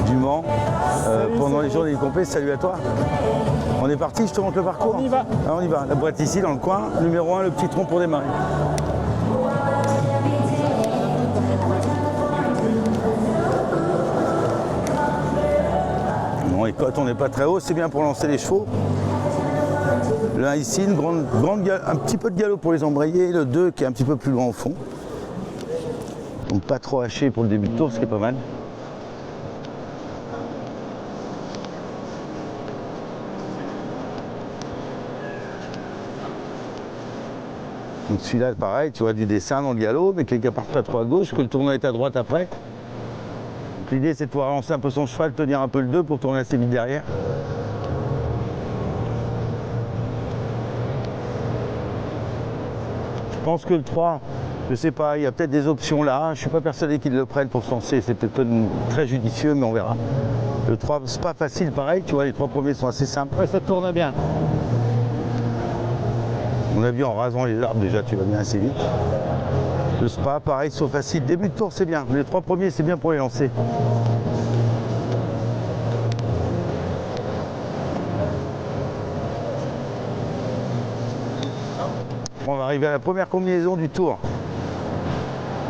du Mans pendant les journées du complet. Salut à toi. On est parti, je te montre le parcours. On y va. Ah, on y va. La boîte ici dans le coin. Numéro 1, le petit tronc pour démarrer. Bon, et quand on n'est pas très haut, c'est bien pour lancer les chevaux. Le 1 ici, un petit peu de galop pour les embrayer. Le 2 qui est un petit peu plus loin au fond. Donc pas trop haché pour le début de tour, ce qui est pas mal. Donc celui-là, pareil, tu vois du dessin dans le galop, mais que les gars partent pas trop à gauche, que le tournoi est à droite après. L'idée, c'est de pouvoir lancer un peu son cheval, tenir un peu le 2 pour tourner assez vite derrière. Je pense que le 3, je sais pas, il y a peut-être des options là. Je suis pas persuadé qu'ils le prennent pour se lancer. C'est peut-être pas très judicieux, mais on verra. Le 3, c'est pas facile, pareil, tu vois, les 3 premiers sont assez simples. Ouais, ça tourne bien. On a vu en rasant les arbres déjà, tu vas bien assez vite. Le spa, pareil, sauf facile. Début de tour, c'est bien. Les 3 premiers, c'est bien pour les lancer. On va arriver à la première combinaison du tour.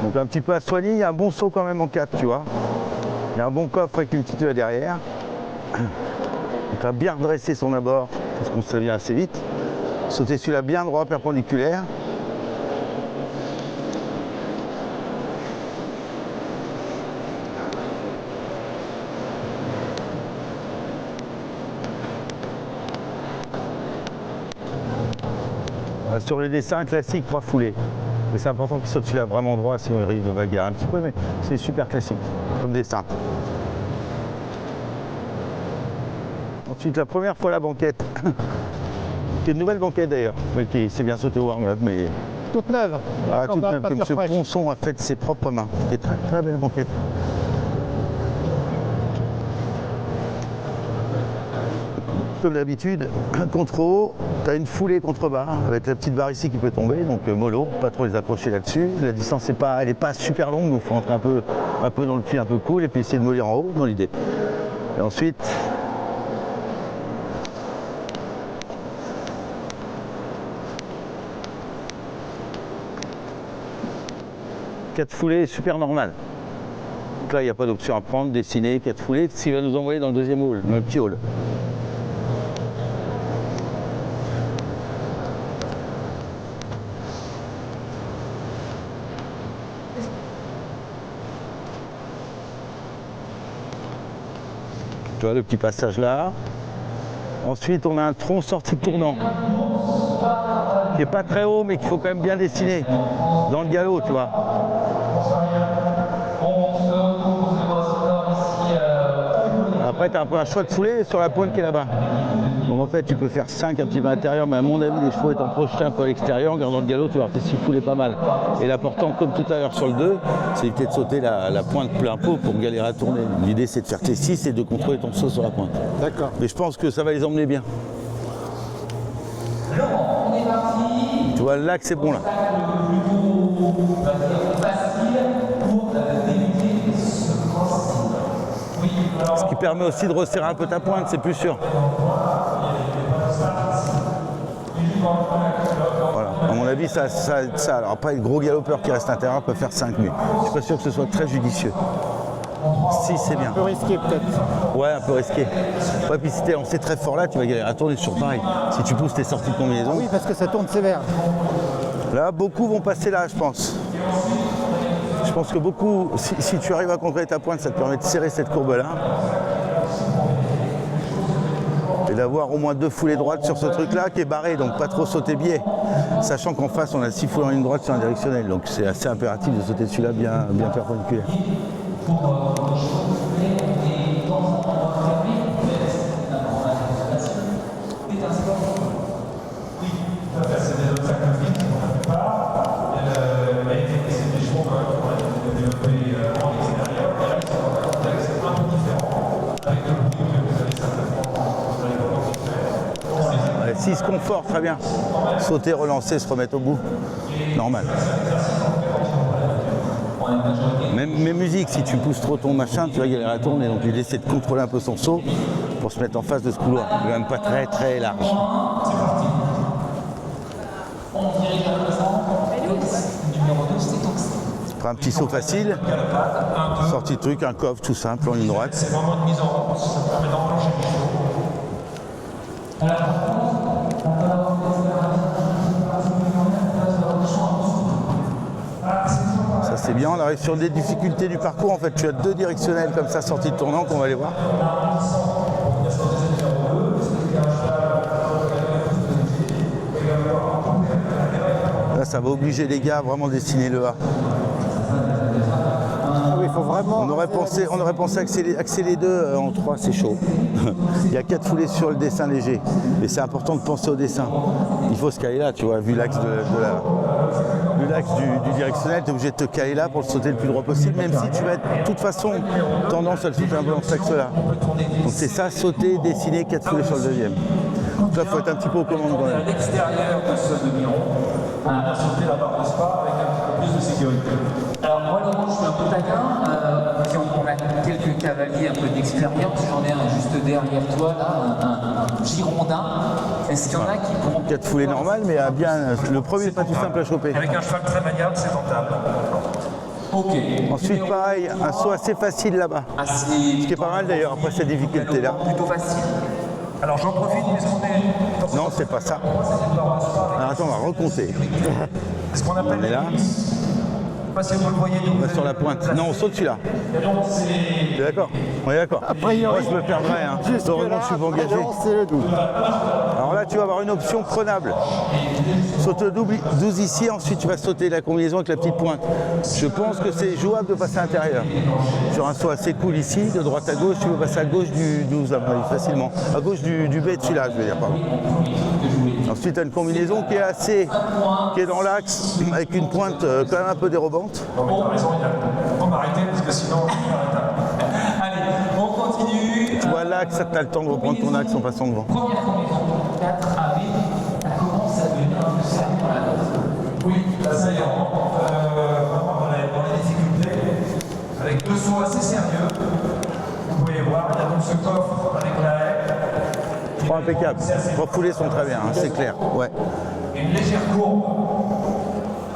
Donc un petit peu à soigner, il y a un bon saut quand même en 4, tu vois. Il y a un bon coffre avec une petite œuf derrière. Donc à bien redresser son abord, parce qu'on se vient assez vite. Sauter celui-là bien droit, perpendiculaire. Sur les dessins classiques, 3 foulées. Mais c'est important qu'il saute celui-là vraiment droit, sinon il risque de bagarre un petit peu, mais c'est super classique, comme dessin. Ensuite, la première fois la banquette. C'est une nouvelle banquette d'ailleurs, mais qui s'est bien sauté au warm-up, mais... Toute neuve. Ah, toute neuve, comme ce ponçon a fait de ses propres mains. C'est très très belle banquette. Comme d'habitude, contre haut, tu as une foulée contre bas, avec la petite barre ici qui peut tomber, donc mollo, pas trop les accrocher là-dessus. La distance elle est pas super longue, donc il faut entrer un peu dans le fil, un peu cool, et puis essayer de mollir en haut, dans l'idée. Et ensuite, quatre foulées, super normal. Donc là, il n'y a pas d'option à prendre, dessiner, 4 foulées, ce qui va nous envoyer dans le deuxième hall, dans le petit hall. Tu vois le petit passage là. Ensuite, on a un tronc sorti tournant qui n'est pas très haut, mais qu'il faut quand même bien dessiner dans le galop, tu vois. Après, tu as un peu un choix de foulée sur la pointe qui est là-bas. Donc en fait, tu peux faire 5 un petit peu à l'intérieur, mais à mon avis, les chevaux étant projetés un peu à l'extérieur, en gardant le galop, tu vas voir tes 6 foulées pas mal. Et l'important, comme tout à l'heure sur le 2, c'est d'éviter de sauter la pointe plein pot pour galérer à tourner. L'idée, c'est de faire tes 6 et de contrôler ton saut sur la pointe. D'accord. Mais je pense que ça va les emmener bien. Tu vois, l'axe c'est bon là. Ce qui permet aussi de resserrer un peu ta pointe, c'est plus sûr. Voilà. À mon avis, ça alors après, le gros galopeur qui reste à l'intérieur peut faire 5, mais je suis pas sûr que ce soit très judicieux. Si, c'est bien. Un peu risqué peut-être. Ouais, un peu risqué. Ouais, puis si t'es lancé très fort là, tu vas galérer à tourner sur pareil. Si tu pousses tes sorties de combinaison. Oui, parce que ça tourne sévère. Là, beaucoup vont passer là, je pense. Je pense que beaucoup, si tu arrives à contrôler ta pointe, ça te permet de serrer cette courbe-là. Et d'avoir au moins 2 foulées droites sur ce truc-là qui est barré, donc pas trop sauter biais. Sachant qu'en face, on a 6 foulées en ligne droite sur un directionnel, donc c'est assez impératif de sauter celui-là bien perpendiculaire. S'il se conforte, très bien. Sauter, relancer, se remettre au bout. Normal. Même musique, si tu pousses trop ton machin, tu vas galérer à tourner. Donc il essaie de contrôler un peu son saut pour se mettre en face de ce couloir. Il est quand même pas très très large. Prends un petit saut facile, sortie de truc, un coffre tout simple en ligne droite. C'est vraiment une mise en route, ça permet d'enclencher le saut. Ça c'est bien, on arrive sur des difficultés du parcours. En fait, tu as deux directionnels comme ça, sortie de tournant, qu'on va aller voir. Là, ça va obliger les gars à vraiment dessiner le A. Il faut vraiment. On aurait pensé axer les deux en 3, c'est chaud. Il y a 4 foulées sur le dessin léger. Et c'est important de penser au dessin. Il faut se caler là, tu vois, vu l'axe du directionnel, tu es obligé de te caler là pour le sauter le plus droit possible, même si tu vas être de toute façon tendance à le sauter un peu dans cet axe-là. Donc c'est ça, sauter, dessiner, 4 foulées sur le deuxième. Donc là, il faut être un petit peu aux commandes quand même. À l'extérieur de ce demi-rond, on a sauté la barre de spa avec un petit peu plus de sécurité. Alors moi, Laurent, je suis un peu taquin. On a quelques cavaliers un peu d'expérience. J'en ai un juste derrière toi, là, un girondin. Est-ce qu'il y en a qui pourront... 4 foulées normales, mais à bien, le premier n'est pas tout simple à choper. Avec un cheval très maniable, c'est tentable. Ok. Ensuite, pareil, un saut assez facile là-bas. Assez... Ce qui est pas mal d'ailleurs, après cette difficulté-là. Plutôt facile. Alors j'en profite, puisqu'on est... Non, c'est pas ça. Alors attends, on va recompter. C'est ce qu'on appelle On est là. Je sais pas si vous le voyez. On va sur la pointe. Non, on saute celui-là. T'es d'accord? On est d'accord. Moi, je me perdrais. Hein. Heureusement que je suis pas engagé. C'est le doute. Alors là, tu vas avoir une option prenable. Saute double 12 ici, ensuite tu vas sauter la combinaison avec la petite pointe. Je pense que c'est jouable de passer à l'intérieur. Sur un saut assez cool ici, de droite à gauche, tu peux passer à gauche du 12 à mon avis, facilement. À gauche du B de celui-là, je veux dire, pardon. Ensuite, tu as une combinaison qui est dans l'axe, avec une pointe quand même un peu dérobante. Non mais t'as raison, il faut m'arrêter parce que sinon on est arrêtable. Allez, on continue. Tu vois l'axe, tu as le temps de reprendre ton axe en passant devant. Première combinaison, 4 AB. Ça commence à devenir un peu sérieux dans la note. Oui, là ça y est, on rentre vraiment dans les difficultés, avec deux sauts assez sérieux. Vous pouvez voir, il y a donc ce coffre avec la haie. 3 impeccables. 3 foulées sont très bien, hein, c'est clair. Ouais. Et une légère courbe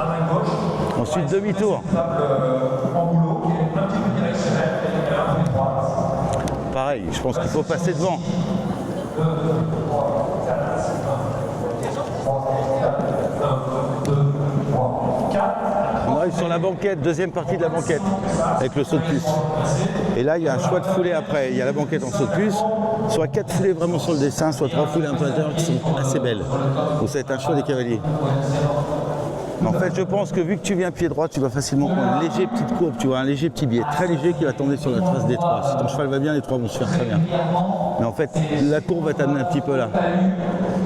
à main gauche. Ensuite, demi-tour. En boulot, qui est un petit peu directionnel, et un peu droite. Pareil, je pense qu'il faut passer devant. On arrive sur la banquette, deuxième partie de la banquette, avec le saut de puce. Et là, il y a un choix de foulée après. Il y a la banquette en saut de puce, soit 4 foulées vraiment sur le dessin, soit 3 foulées un peu à l'intérieur qui sont assez belles. Donc ça va être un choix des cavaliers. En fait, je pense que vu que tu viens pied droit, tu vas facilement prendre une légère petite courbe, tu vois, un léger petit biais, très léger qui va tomber sur la trace des 3. Si ton cheval va bien, les 3 vont se faire très bien. Mais en fait, la courbe va t'amener un petit peu là.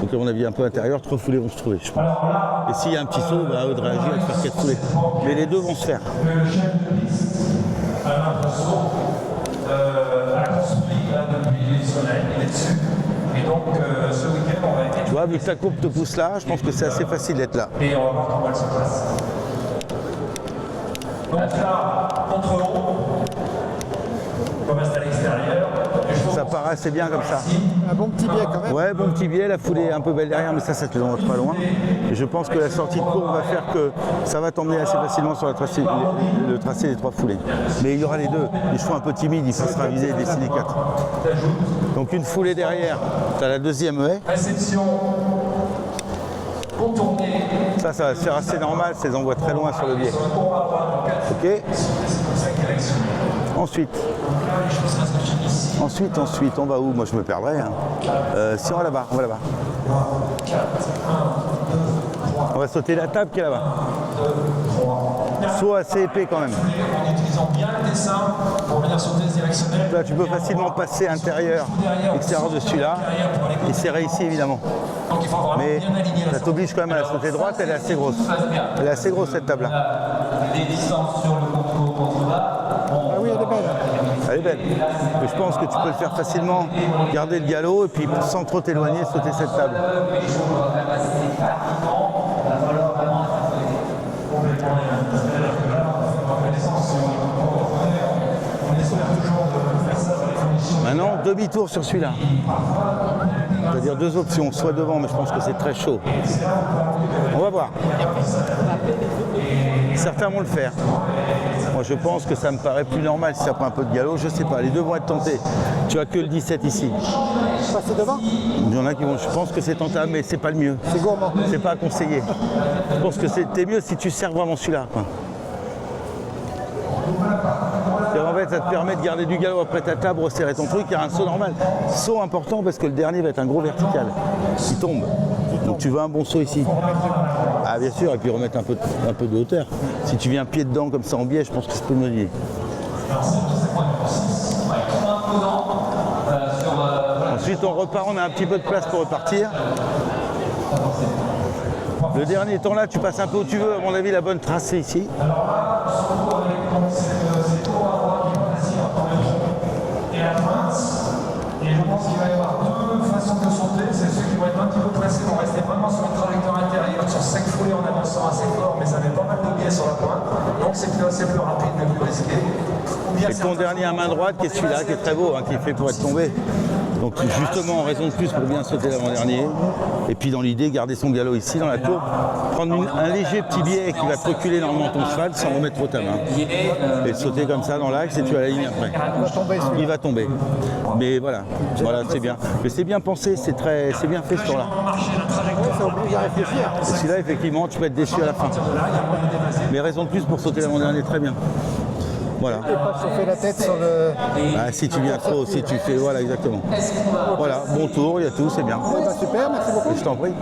Donc à mon avis, un peu intérieur, 3 foulées vont se trouver, je pense. Et s'il y a un petit saut, bah, à eux de réagir et de faire 4 foulées. Mais les deux vont se faire. Le chef de piste, Alain Brosseau, a construit là depuis le soleil, il est dessus. Et donc ce week-end, on va être... Tu vois, vu que ta courbe te pousse là, je pense que c'est assez facile d'être là. Et on va voir comment elle se passe. Donc là, contre haut, on reste à l'extérieur. Ça paraît assez bien comme ça. Un bon petit biais quand même. Ouais, bon petit biais, la foulée est un peu belle derrière, mais ça te l'envoie pas loin. Et je pense que la sortie de courbe va faire que ça va t'emmener assez facilement sur le tracé des 3 foulées. Mais il y aura les deux. Les chevaux un peu timides, il faut se raviser et dessiner 4. Donc une foulée derrière, tu as la deuxième haie. Réception contournée. Ça va se faire assez normal, ça les envoie très loin sur le biais. Ok. Ensuite, on va où? Moi je me perdrais. Hein. Si on va là-bas, on va là-bas. On va sauter la table qui est là-bas. Saut assez épais quand même. En utilisant bien le dessin pour venir sauter ce directionnel. Là tu peux facilement passer intérieur, extérieur de celui-là et serrer ici évidemment. Donc il faut vraiment Mais bien aligner la ça t'oblige quand même à la sauter droite, elle est assez grosse. Elle est assez grosse cette table-là. Les distances sur le contour contre-bas. Ah oui, elle est belle. Elle est belle. Mais je pense que tu peux le faire facilement, garder le galop et puis sans trop t'éloigner, sauter cette table. complètement. Maintenant, demi-tour sur celui-là. C'est-à-dire deux options, soit devant, mais je pense que c'est très chaud. On va voir. Certains vont le faire. Moi, je pense que ça me paraît plus normal si ça prend un peu de galop. Je sais pas, les deux vont être tentés. Tu as que le 17 ici. Passer devant? Il y en a qui vont. Je pense que c'est tentable, mais c'est pas le mieux. C'est gourmand. C'est pas à conseiller. Je pense que c'était mieux si tu sers vraiment celui-là. En fait, ça te permet de garder du galop après ta table, resserrer ton truc. Il y a un saut normal. Saut important parce que le dernier va être un gros vertical. Il tombe. Donc tu veux un bon saut ici. Ah bien sûr, et puis remettre un peu de hauteur. Si tu viens pied dedans comme ça en biais, je pense que c'est peu modifié. Ensuite on repart, on a un petit peu de place pour repartir. Le dernier temps là, tu passes un peu où tu veux, à mon avis la bonne trace c'est ici. Et je pense qu'il va y avoir deux façons de sauter. C'est ceux qui vont être un petit peu pressés, vont rester vraiment sur une trajectoire intérieure, sur 5 foulées en avançant assez fort, mais ça met pas mal de biais sur la pointe. Donc c'est plus rapide, mais plus risqué. C'est ton dernier à main droite qui est celui-là, qui est très beau, hein, qui est fait pour être tombé. Donc justement, en raison de plus pour bien sauter l'avant-dernier. Et puis dans l'idée, garder son galop ici dans la tour, prendre un léger petit biais qui va te reculer normalement ton cheval sans remettre trop ta main. Et sauter comme ça dans l'axe et tu as la ligne après. Il va tomber. Mais voilà, c'est bien. Mais c'est bien pensé, c'est bien fait ce tour-là. Ça oblige à réfléchir. Et celui-là, effectivement, tu peux être déçu à la fin. Mais raison de plus pour sauter l'avant-dernier, très bien. Voilà. Et pas chauffer la tête sur le... Ah, si tu viens trop, si tu fais, voilà, exactement. Voilà, bon tour, il y a tout, c'est bien. Super, merci beaucoup. Je t'en prie.